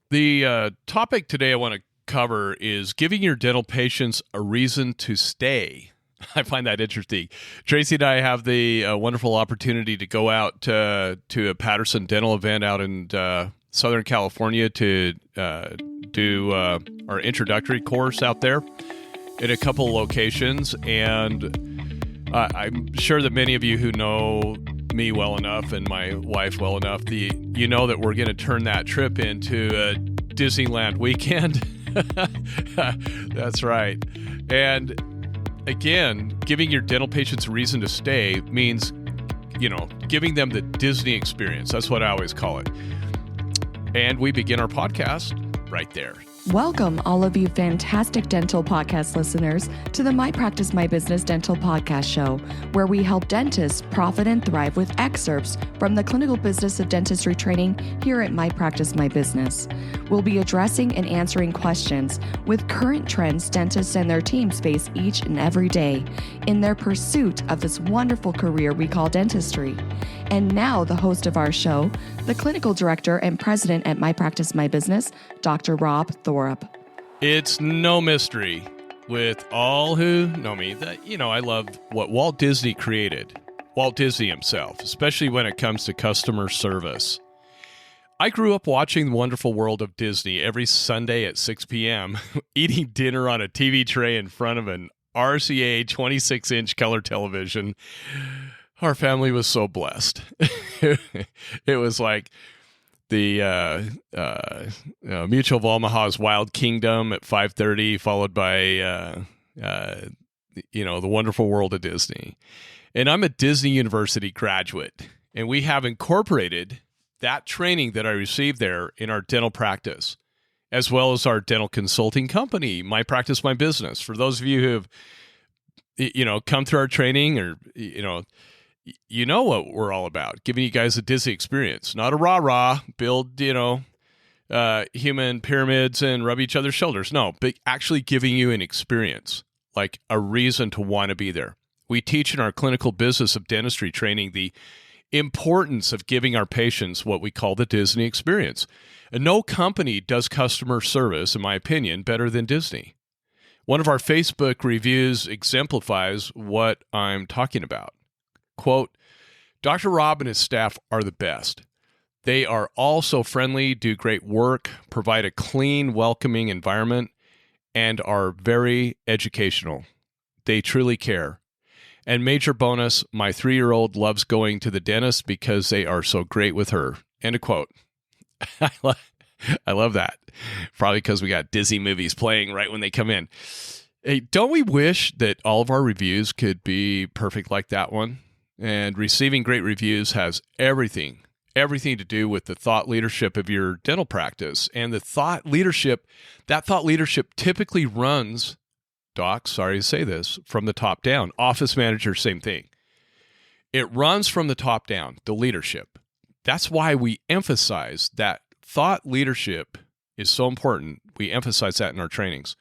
The topic today I want to cover is giving your dental patients a reason to stay. I find that interesting. Tracy and I have the wonderful opportunity to go out to a Patterson dental event out in Southern California to do our introductory course out there in a couple locations. And I'm sure that many of you who know me well enough and my wife well enough, you know that we're going to turn that trip into a Disneyland weekend. That's right. And again, giving your dental patients a reason to stay means, giving them the Disney experience. That's what I always call it. And we begin our podcast right there. Welcome, all of you fantastic dental podcast listeners, to the My Practice, My Business Dental Podcast Show, where we help dentists profit and thrive with excerpts from the clinical business of dentistry training here at My Practice, My Business. We'll be addressing and answering questions with current trends dentists and their teams face each and every day in their pursuit of this wonderful career we call dentistry. And now the host of our show, the clinical director and president at My Practice, My Business, Dr. Rob Thorup. It's no mystery with all who know me that, I love what Walt Disney created. Walt Disney himself, especially when it comes to customer service. I grew up watching The Wonderful World of Disney every Sunday at 6 p.m., eating dinner on a TV tray in front of an RCA 26-inch color television. Our family was so blessed. It was like the Mutual of Omaha's Wild Kingdom at 5:30, followed by The Wonderful World of Disney. And I'm a Disney University graduate, and we have incorporated that training that I received there in our dental practice, as well as our dental consulting company, My Practice, My Business. For those of you who have, come through our training, or you know what we're all about, giving you guys a Disney experience, not a rah-rah, build, human pyramids and rub each other's shoulders. No, but actually giving you an experience, like a reason to want to be there. We teach in our clinical business of dentistry training the importance of giving our patients what we call the Disney experience. And no company does customer service, in my opinion, better than Disney. One of our Facebook reviews exemplifies what I'm talking about. Quote, Dr. Rob and his staff are the best. They are all so friendly, do great work, provide a clean, welcoming environment, and are very educational. They truly care. And major bonus, my 3-year-old loves going to the dentist because they are so great with her. End of quote. I love that. Probably because we got Disney movies playing right when they come in. Hey, don't we wish that all of our reviews could be perfect like that one? And receiving great reviews has everything to do with the thought leadership of your dental practice. And that thought leadership typically runs, Doc, sorry to say this, from the top down. Office manager, same thing. It runs from the top down, the leadership. That's why we emphasize that thought leadership is so important. We emphasize that in our trainings.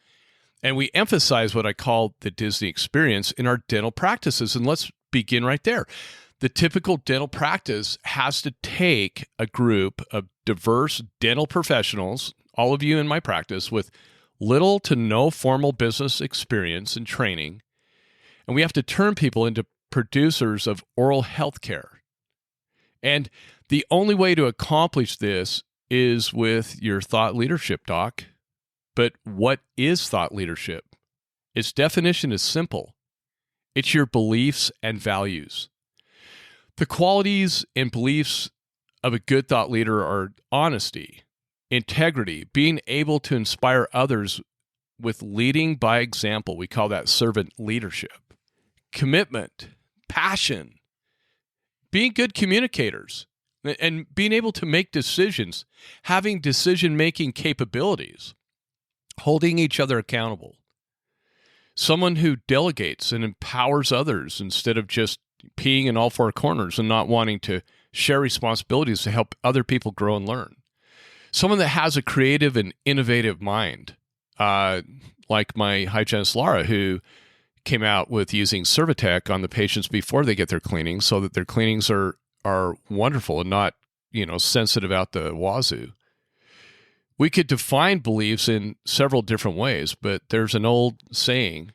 And we emphasize what I call the Disney experience in our dental practices. And let's begin right there. The typical dental practice has to take a group of diverse dental professionals, all of you in my practice, with little to no formal business experience and training, and we have to turn people into producers of oral health care. And the only way to accomplish this is with your thought leadership, Doc. But what is thought leadership? Its definition is simple. It's your beliefs and values. The qualities and beliefs of a good thought leader are honesty, integrity, being able to inspire others with leading by example. We call that servant leadership. Commitment, passion, being good communicators, and being able to make decisions, having decision-making capabilities, holding each other accountable. Someone who delegates and empowers others instead of just peeing in all four corners and not wanting to share responsibilities to help other people grow and learn. Someone that has a creative and innovative mind, like my hygienist Laura, who came out with using Cervitec on the patients before they get their cleanings so that their cleanings are wonderful and not, sensitive out the wazoo. We could define beliefs in several different ways, but there's an old saying,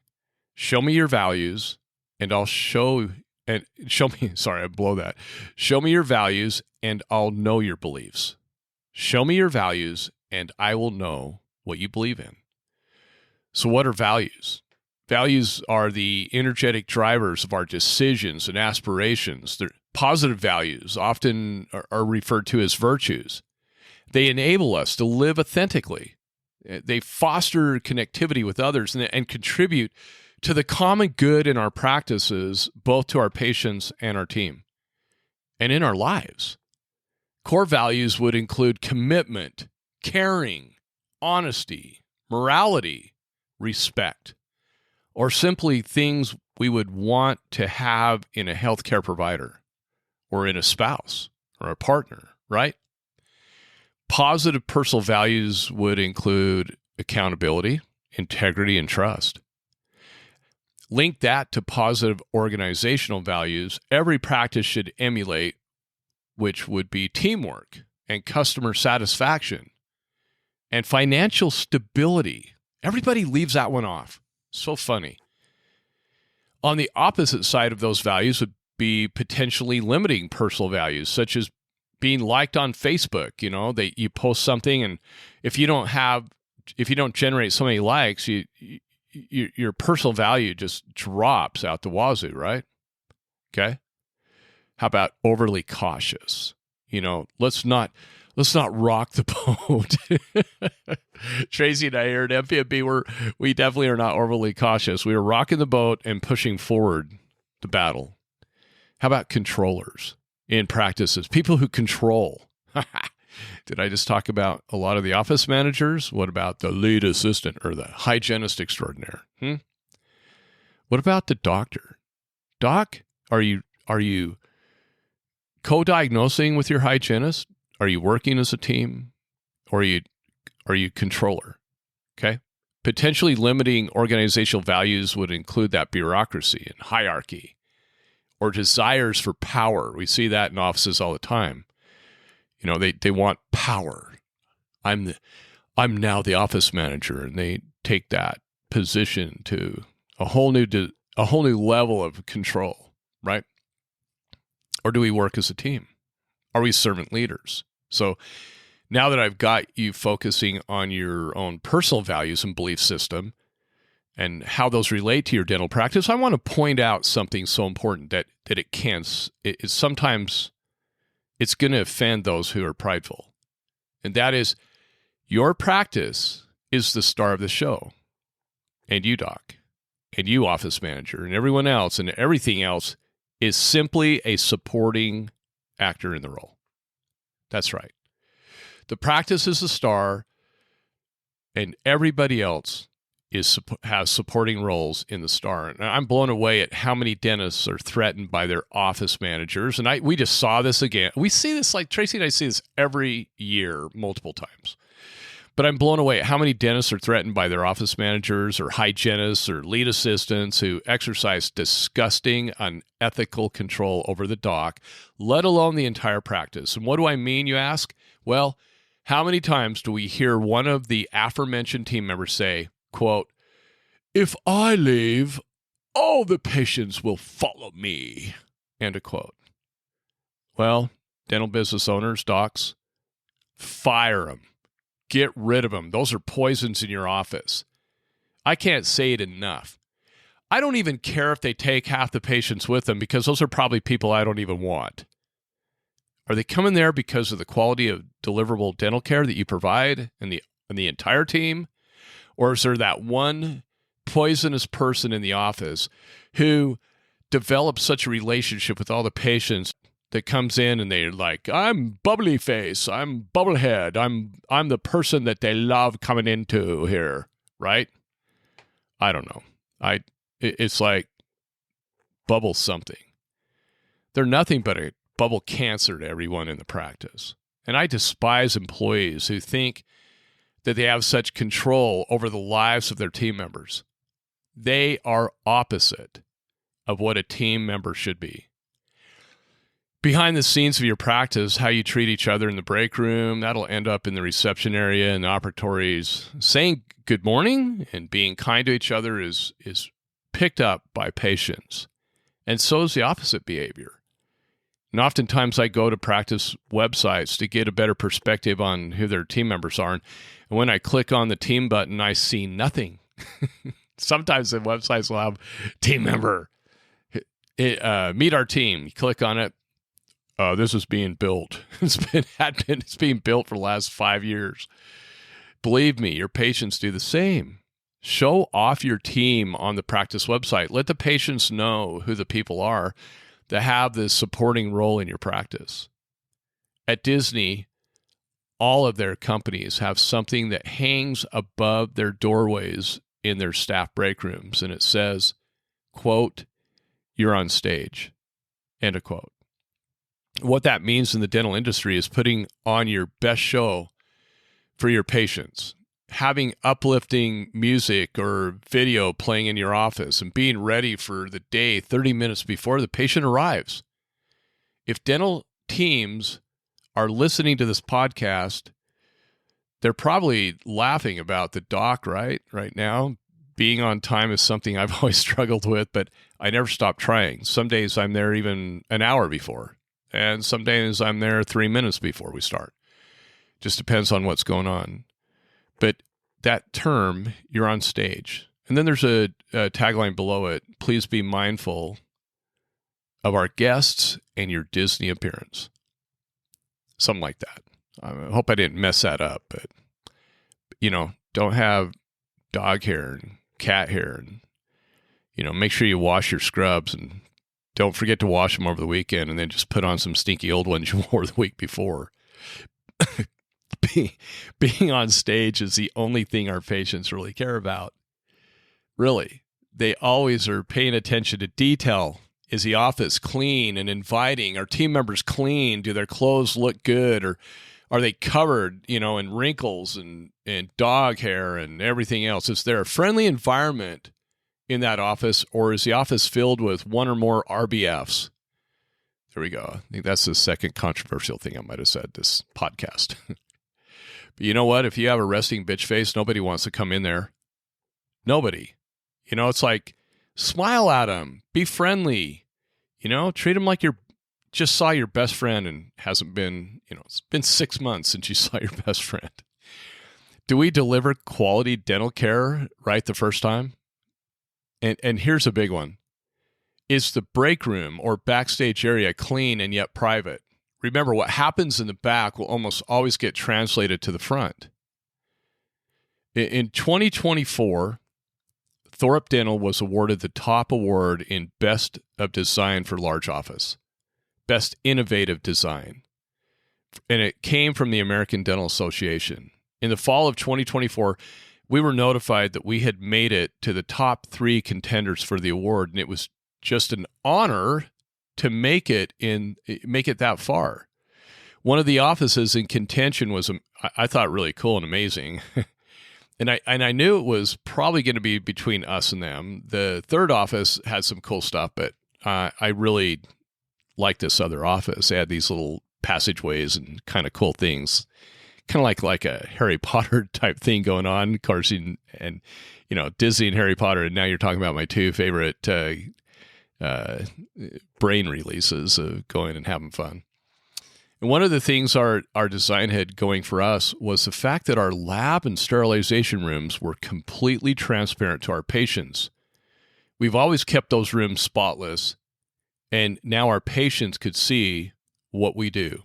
show me your values and I'll show me, sorry, I blow that. Show me your values and I'll know your beliefs. Show me your values and I will know what you believe in. So what are values? Values are the energetic drivers of our decisions and aspirations. They're positive values, often are referred to as virtues. They enable us to live authentically. They foster connectivity with others and contribute to the common good in our practices, both to our patients and our team, and in our lives. Core values would include commitment, caring, honesty, morality, respect, or simply things we would want to have in a healthcare provider or in a spouse or a partner, right? Positive personal values would include accountability, integrity, and trust. Link that to positive organizational values every practice should emulate, which would be teamwork and customer satisfaction and financial stability. Everybody leaves that one off. So funny. On the opposite side of those values would be potentially limiting personal values, such as being liked on Facebook. You post something, and if you don't generate so many likes, your personal value just drops out the wazoo, right? Okay. How about overly cautious? Let's not rock the boat. Tracy and I here at MPMB, we definitely are not overly cautious. We are rocking the boat and pushing forward the battle. How about controllers in practices? People who control. Did I just talk about a lot of the office managers? What about the lead assistant or the hygienist extraordinaire? What about the doctor? Doc, are you co-diagnosing with your hygienist? Are you working as a team? Or are you controller? Okay. Potentially limiting organizational values would include that bureaucracy and hierarchy or desires for power. We see that in offices all the time. They want power. I'm now the office manager, and they take that position to a whole new level of control, right? Or do we work as a team? Are we servant leaders? So now that I've got you focusing on your own personal values and belief system and how those relate to your dental practice, I want to point out something so important that sometimes it's going to offend those who are prideful. And that is, your practice is the star of the show. And you, doc, and you, office manager, and everyone else, and everything else is simply a supporting actor in the role. That's right. The practice is the star, and everybody else has supporting roles in the star. And I'm blown away at how many dentists are threatened by their office managers. And we just saw this again. We see this, like Tracy and I see this every year, multiple times. But I'm blown away at how many dentists are threatened by their office managers or hygienists or lead assistants who exercise disgusting, unethical control over the doc, let alone the entire practice. And what do I mean, you ask? Well, how many times do we hear one of the aforementioned team members say, quote, "If I leave, all the patients will follow me," end of quote. Well, dental business owners, docs, fire them. Get rid of them. Those are poisons in your office. I can't say it enough. I don't even care if they take half the patients with them, because those are probably people I don't even want. Are they coming there because of the quality of deliverable dental care that you provide and the entire team? Or is there that one poisonous person in the office who develops such a relationship with all the patients that comes in and they're like, "I'm bubbly face, I'm bubblehead, I'm the person that they love coming into here," right? I don't know. It's like bubble something. They're nothing but a bubble cancer to everyone in the practice. And I despise employees who think that they have such control over the lives of their team members. They are opposite of what a team member should be. behind the scenes of your practice, how you treat each other in the break room, that'll end up in the reception area and the operatories. Saying good morning and being kind to each other is picked up by patients. And so is the opposite behavior. And oftentimes I go to practice websites to get a better perspective on who their team members are. And when I click on the team button, I see nothing. Sometimes the websites will have team member, meet our team. You click on it. This is being built. It's being built for the last 5 years. Believe me, your patients do the same. Show off your team on the practice website. Let the patients know who the people are that have this supporting role in your practice. At Disney, all of their companies have something that hangs above their doorways in their staff break rooms, and it says, quote, "You're on stage," end of quote. What that means in the dental industry is putting on your best show for your patients, having uplifting music or video playing in your office, and being ready for the day 30 minutes before the patient arrives. If dental teams are listening to this podcast, they're probably laughing about the doc right now. Being on time is something I've always struggled with, but I never stop trying. Some days I'm there even an hour before, and some days I'm there 3 minutes before we start. Just depends on what's going on. But that term, "you're on stage." And then there's a tagline below it, "Please be mindful of our guests and your Disney appearance." Something like that. I hope I didn't mess that up, but, don't have dog hair and cat hair, and, make sure you wash your scrubs, and don't forget to wash them over the weekend, and then just put on some stinky old ones you wore the week before. Being on stage is the only thing our patients really care about. Really. They always are paying attention to detail. Is the office clean and inviting? Are team members clean? Do their clothes look good? Or are they covered, in wrinkles and dog hair and everything else? Is there a friendly environment in that office, or is the office filled with one or more RBFs? There we go. I think that's the second controversial thing I might have said this podcast. But you know what? If you have a resting bitch face, nobody wants to come in there. Nobody. It's like, smile at them. Be friendly. Treat them like you just saw your best friend and hasn't been, it's been 6 months since you saw your best friend. Do we deliver quality dental care right the first time? And here's a big one. Is the break room or backstage area clean and yet private? Remember, what happens in the back will almost always get translated to the front. In 2024, Thorpe Dental was awarded the top award in Best of Design for Large Office, Best Innovative Design. And it came from the American Dental Association. In the fall of 2024, we were notified that we had made it to the top 3 contenders for the award, and it was just an honor to make it that far. One of the offices in contention was, I thought, really cool and amazing. And I knew it was probably going to be between us and them. The third office had some cool stuff, but I really liked this other office. They had these little passageways and kind of cool things, kind of like a Harry Potter type thing going on. Of course, and Disney and Harry Potter. And now you're talking about my 2 favorite brain releases of going and having fun. And one of the things our design had going for us was the fact that our lab and sterilization rooms were completely transparent to our patients. We've always kept those rooms spotless, and now our patients could see what we do.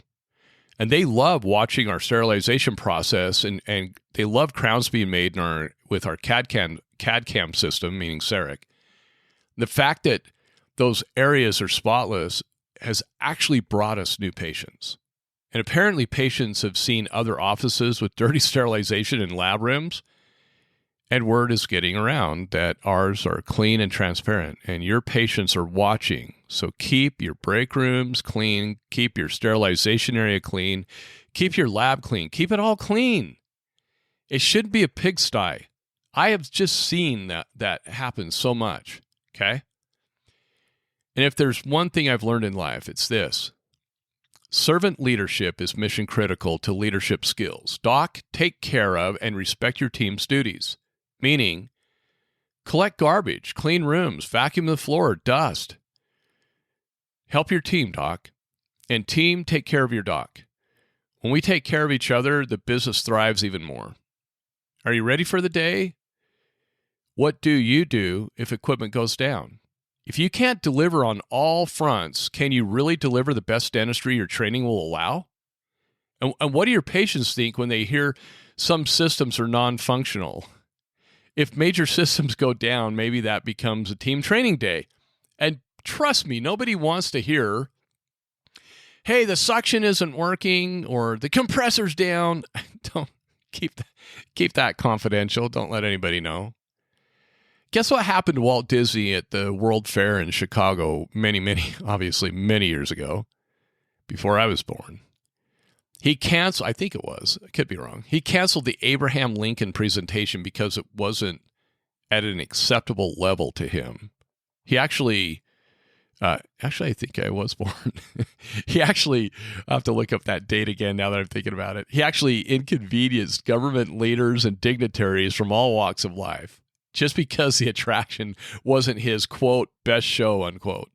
And they love watching our sterilization process, and they love crowns being made with our CAD/CAM system, meaning CEREC. The fact that those areas are spotless has actually brought us new patients. And apparently patients have seen other offices with dirty sterilization in lab rooms, and word is getting around that ours are clean and transparent, and your patients are watching. So keep your break rooms clean, keep your sterilization area clean, keep your lab clean, keep it all clean. It shouldn't be a pigsty. I have just seen that happen so much, okay? And if there's one thing I've learned in life, it's this. Servant leadership is mission critical to leadership skills. Doc, take care of and respect your team's duties, meaning collect garbage, clean rooms, vacuum the floor, dust. Help your team, Doc. And team, take care of your Doc. When we take care of each other, the business thrives even more. Are you ready for the day? What do you do if equipment goes down? If you can't deliver on all fronts, can you really deliver the best dentistry your training will allow? And what do your patients think when they hear some systems are non-functional? If major systems go down, maybe that becomes a team training day. And trust me, nobody wants to hear, hey, the suction isn't working or the compressor's down. Don't keep that confidential. Don't let anybody know. Guess what happened to Walt Disney at the World Fair in Chicago many years ago, before I was born? He canceled, I think it was, I could be wrong. He canceled the Abraham Lincoln presentation because it wasn't at an acceptable level to him. He actually, I think I was born. He actually, I'll have to look up that date again now that I'm thinking about it. He actually inconvenienced government leaders and dignitaries from all walks of life, just because the attraction wasn't his, quote, best show, unquote.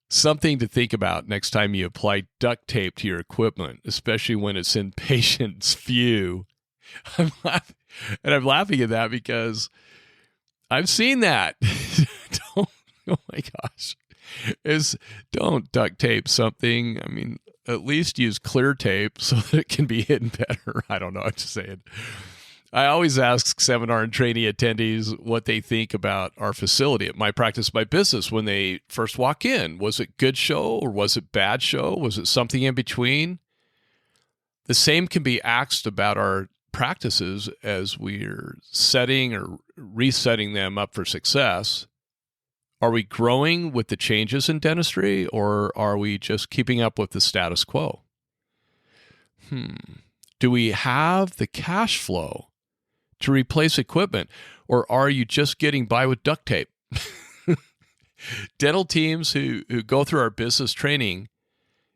Something to think about next time you apply duct tape to your equipment, especially when it's in patient's view. I'm laughing at that because I've seen that. Oh my gosh. Don't duct tape something. I mean, at least use clear tape so that it can be hidden better. I don't know. I'm just saying. I always ask seminar and trainee attendees what they think about our facility at My Practice, My Business when they first walk in. Was it good show or was it bad show? Was it something in between? The same can be asked about our practices as we're setting or resetting them up for success. Are we growing with the changes in dentistry or are we just keeping up with the status quo? Do we have the cash flow to replace equipment, or are you just getting by with duct tape? Dental teams who go through our business training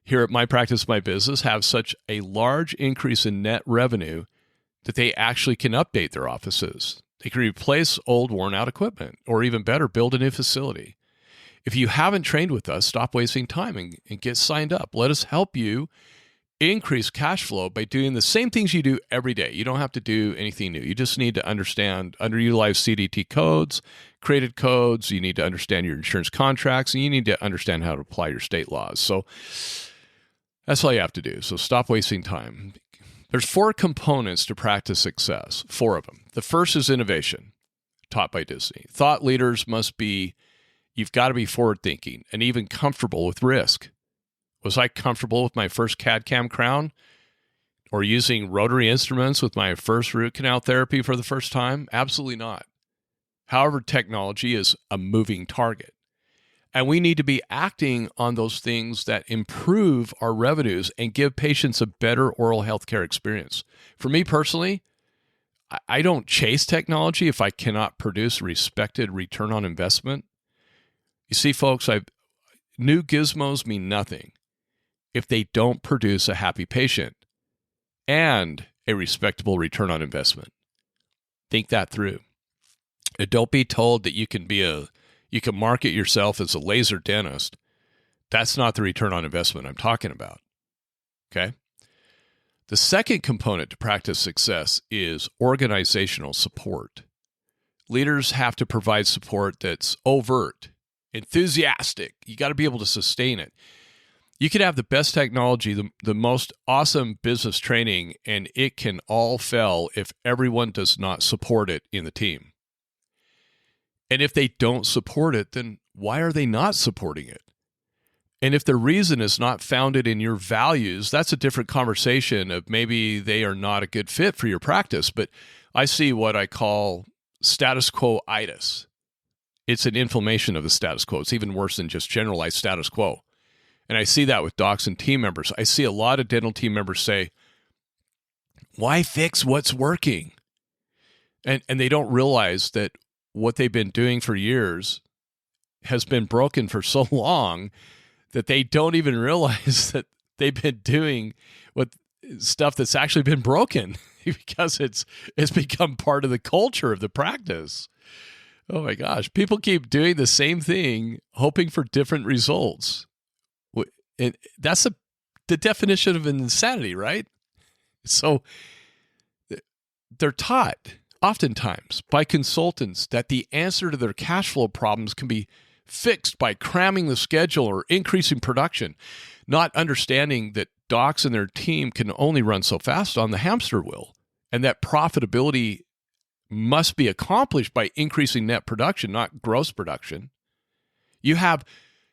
here at My Practice, My Business have such a large increase in net revenue that they actually can update their offices. They can replace old, worn-out equipment, or even better, build a new facility. If you haven't trained with us, stop wasting time and get signed up. Let us help you increase cash flow by doing the same things you do every day. You don't have to do anything new. You just need to understand underutilized CDT codes, created codes. You need to understand your insurance contracts, and you need to understand how to apply your state laws. So that's all you have to do. So stop wasting time. There's 4 components to practice success, 4 of them. The first is innovation, taught by Disney. Thought leaders you've got to be forward-thinking and even comfortable with risk. Was I comfortable with my first CAD/CAM crown or using rotary instruments with my first root canal therapy for the first time? Absolutely not. However, technology is a moving target, and we need to be acting on those things that improve our revenues and give patients a better oral health care experience. For me personally, I don't chase technology if I cannot produce a respected return on investment. You see, folks, new gizmos mean nothing if they don't produce a happy patient and a respectable return on investment. Think that through. And don't be told that you can market yourself as a laser dentist. That's not the return on investment I'm talking about. Okay? The second component to practice success is organizational support. Leaders have to provide support that's overt, enthusiastic. You got to be able to sustain it. You could have the best technology, the most awesome business training, and it can all fail if everyone does not support it in the team. And if they don't support it, then why are they not supporting it? And if the reason is not founded in your values, that's a different conversation of maybe they are not a good fit for your practice. But I see what I call status quo-itis. It's an inflammation of the status quo. It's even worse than just generalized status quo. And I see that with docs and team members. I see a lot of dental team members say, why fix what's working? And they don't realize that what they've been doing for years has been broken for so long that they don't even realize that they've been doing what stuff that's actually been broken because it's become part of the culture of the practice. Oh my gosh, people keep doing the same thing, hoping for different results. And that's the definition of insanity, right? So they're taught oftentimes by consultants that the answer to their cash flow problems can be fixed by cramming the schedule or increasing production, not understanding that docs and their team can only run so fast on the hamster wheel, and that profitability must be accomplished by increasing net production, not gross production. You have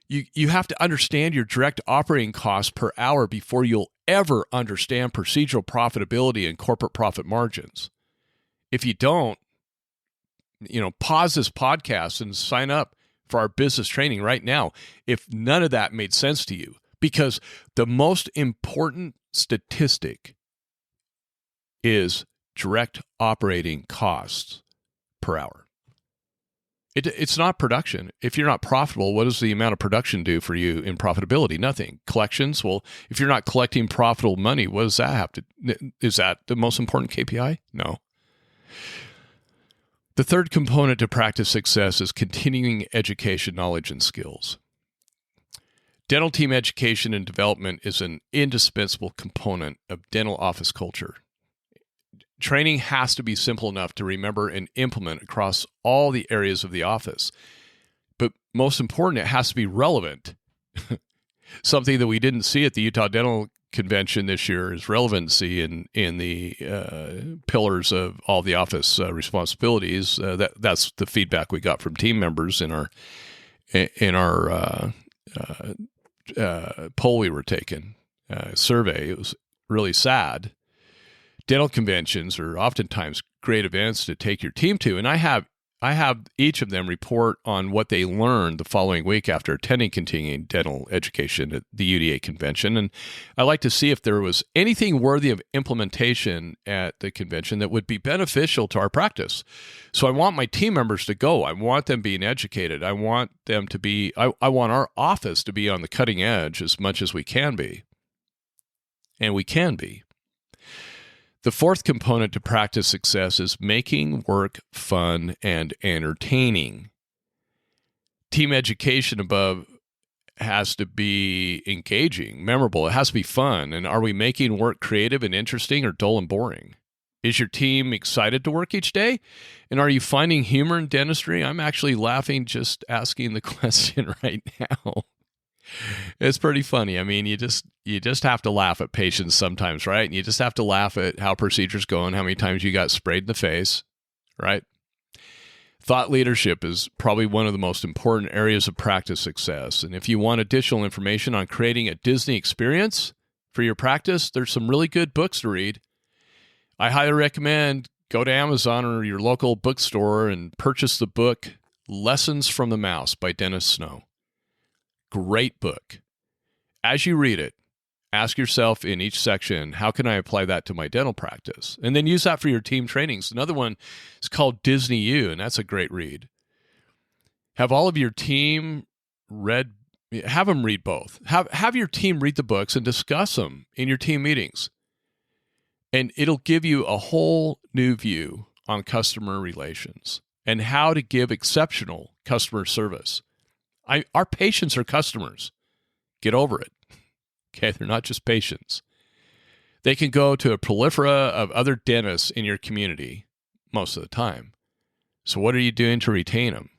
to understand your direct operating costs per hour before you'll ever understand procedural profitability and corporate profit margins. If you don't, pause this podcast and sign up for our business training right now if none of that made sense to you. Because the most important statistic is direct operating costs per hour. It's not production. If you're not profitable, what does the amount of production do for you in profitability? Nothing. Collections, well, if you're not collecting profitable money, what does that have to, is that the most important KPI? No. The third component to practice success is continuing education, knowledge, and skills. Dental team education and development is an indispensable component of dental office culture. Training has to be simple enough to remember and implement across all the areas of the office. But most important, it has to be relevant. Something that we didn't see at the Utah Dental Convention this year is relevancy in the pillars of all the office responsibilities. That's the feedback we got from team members in our poll we were taking, survey. It was really sad. Dental conventions are oftentimes great events to take your team to, and I have each of them report on what they learned the following week after attending continuing dental education at the UDA convention. And I like to see if there was anything worthy of implementation at the convention that would be beneficial to our practice. So I want my team members to go. I want them being educated. I want them to be, I want our office to be on the cutting edge as much as we can be. And we can be. The fourth component to practice success is making work fun and entertaining. Team education above has to be engaging, memorable. It has to be fun. And are we making work creative and interesting or dull and boring? Is your team excited to work each day? And are you finding humor in dentistry? I'm actually laughing just asking the question right now. It's pretty funny. I mean, you just have to laugh at patients sometimes, right? And you just have to laugh at how procedures go and how many times you got sprayed in the face, right? Thought leadership is probably one of the most important areas of practice success. And if you want additional information on creating a Disney experience for your practice, there's some really good books to read. I highly recommend go to Amazon or your local bookstore and purchase the book Lessons from the Mouse by Dennis Snow. Great book. As you read it, ask yourself in each section, how can I apply that to my dental practice? And then use that for your team trainings. Another one is called Disney U, and that's a great read. Have all of your team have them read both. Have your team read the books and discuss them in your team meetings. And it'll give you a whole new view on customer relations and how to give exceptional customer service. Our patients are customers. Get over it. Okay, they're not just patients. They can go to a plethora of other dentists in your community most of the time. So what are you doing to retain them?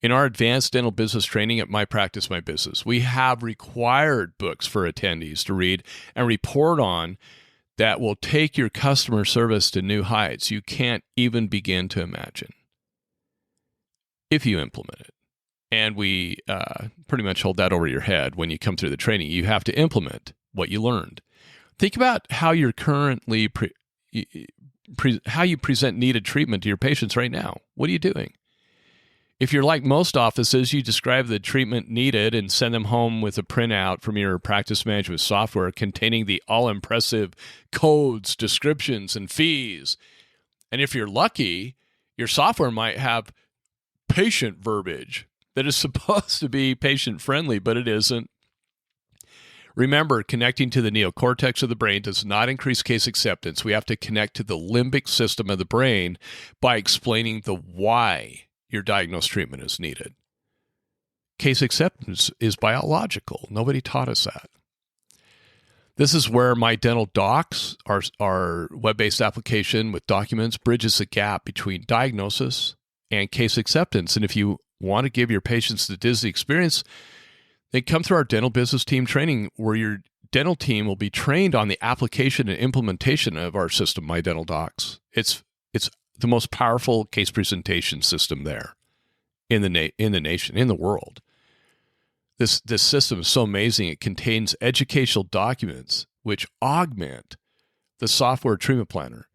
In our advanced dental business training at My Practice, My Business, we have required books for attendees to read and report on that will take your customer service to new heights you can't even begin to imagine if you implement it. And we pretty much hold that over your head when you come through the training. You have to implement what you learned. Think about how you're currently how you present needed treatment to your patients right now. What are you doing? If you're like most offices, you describe the treatment needed and send them home with a printout from your practice management software containing the all-impressive codes, descriptions, and fees. And if you're lucky, your software might have patient verbiage that is supposed to be patient-friendly, but it isn't. Remember, connecting to the neocortex of the brain does not increase case acceptance. We have to connect to the limbic system of the brain by explaining the why your diagnosed treatment is needed. Case acceptance is biological. Nobody taught us that. This is where My Dental Docs, our web-based application with documents, bridges the gap between diagnosis and case acceptance. And if you want to give your patients the Disney experience, then come through our dental business team training, where your dental team will be trained on the application and implementation of our system, My Dental Docs. It's the most powerful case presentation system there in the nation, in the world. This system is so amazing. It contains educational documents which augment the software treatment planner.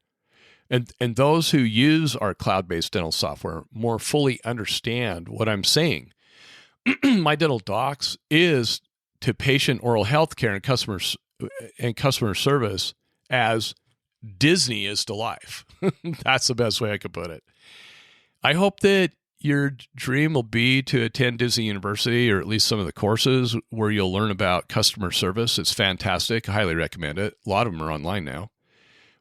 And those who use our cloud-based dental software more fully understand what I'm saying. My Dental Docs is to patient oral health care and customer service as Disney is to life. That's the best way I could put it. I hope that your dream will be to attend Disney University, or at least some of the courses where you'll learn about customer service. It's fantastic. I highly recommend it. A lot of them are online now.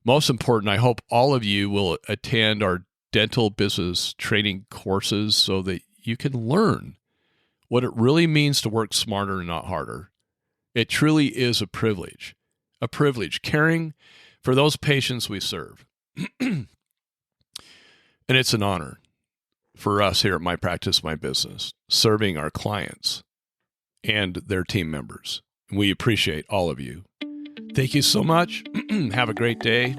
Most important, I hope all of you will attend our dental business training courses so that you can learn what it really means to work smarter and not harder. It truly is a privilege caring for those patients we serve. And it's an honor for us here at My Practice, My Business, serving our clients and their team members. We appreciate all of you. Thank you so much. Have a great day.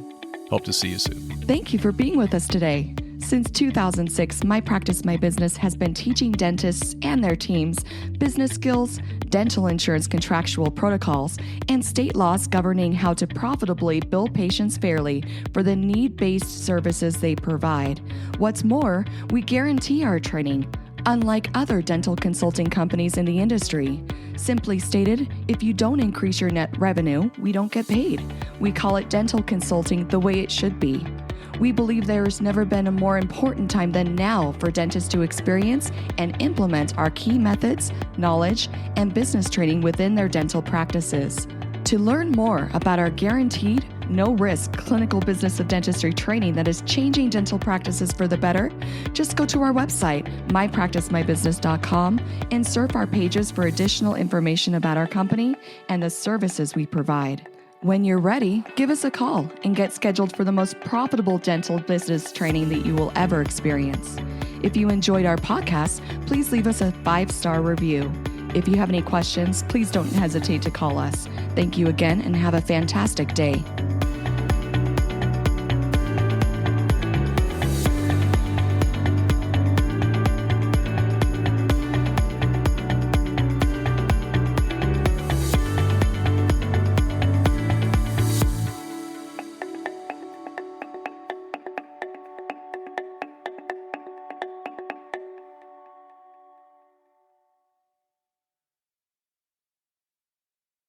Hope to see you soon. Thank you for being with us today. Since 2006, My Practice, My Business has been teaching dentists and their teams business skills, dental insurance contractual protocols, and state laws governing how to profitably bill patients fairly for the need-based services they provide. What's more, we guarantee our training, unlike other dental consulting companies in the industry. Simply stated, if you don't increase your net revenue, we don't get paid. We call it dental consulting the way it should be. We believe there has never been a more important time than now for dentists to experience and implement our key methods, knowledge, and business training within their dental practices. To learn more about our guaranteed, no-risk clinical business of dentistry training that is changing dental practices for the better, just go to our website, mypracticemybusiness.com, and surf our pages for additional information about our company and the services we provide. When you're ready, give us a call and get scheduled for the most profitable dental business training that you will ever experience. If you enjoyed our podcast, please leave us a 5-star review. If you have any questions, please don't hesitate to call us. Thank you again and have a fantastic day.